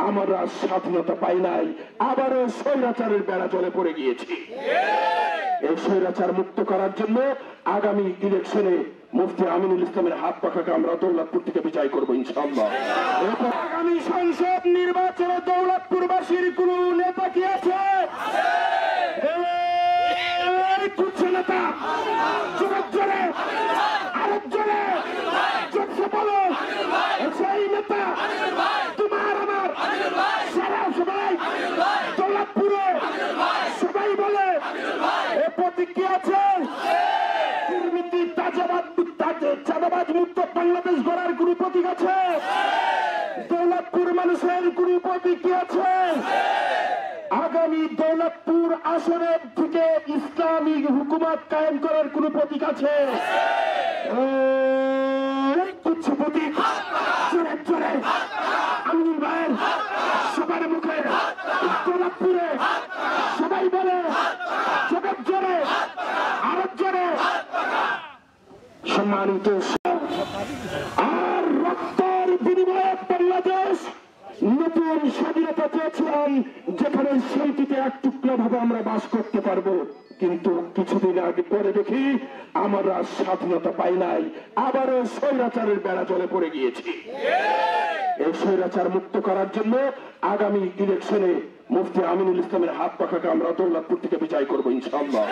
আমরা স্বাধীনতা পাই নাই, আবারও স্বৈরাচারের বেড়া জলে পড়ে গিয়েছি। এই স্বৈরাচার মুক্ত করার জন্য আগামী ইলেকশনে মুফতি আমিনুল ইসলামের হাত পাখাকে আমরা দৌলতপুর থেকে বিজয় করবো ইনশাআল্লাহ। আগামী সংসদ নির্বাচনে দৌলতপুরবাসীর কোন নেতা কি আছে? নেতা জোরে আরেক জোরে বলো, সেই নেতা তোমার আমার সারা সবাই দৌলতপুরে সবাই বলে এ প্রতীক কি আছে? দুর্নীতি চাঁদাবাজ মুক্ত বাংলাদেশ গড়ার কোন প্রতীক আছে? দৌলতপুর মানুষের কোন প্রতীক কি আছে? আগামী দৌলতপুর আসনের থেকে ইসলামী হুকুমত কায়েম করার কোন প্রতীক আছে? কিছু প্রতীক জোরে জোরে আমিনুল ভাইয়ের সবার মুখে দৌলতপুরে সবাই বলে জোরে জোরে আরেক জোরে সম্মানিত। আর রক্তের বিনিময়ে বাংলাদেশ নতুন স্বাধীনতা চেয়েছিলাম, যেখানে শান্তিতে এক টুকরা ভাবে আমরা বাস করতে পারবো, কিন্তু কিছুদিন আগে পরে দেখি আমরা স্বাধীনতা পাই নাই, আবারও স্বৈরাচারের বেড়া জলে পড়ে গিয়েছি। এই স্বৈরাচার মুক্ত করার জন্য আগামী ইলেকশনে মুফতি আমিনুল ইসলামের হাত পাখাকে আমরা দৌলতপুর থেকে বিজয় করবো ইনশাআল্লাহ।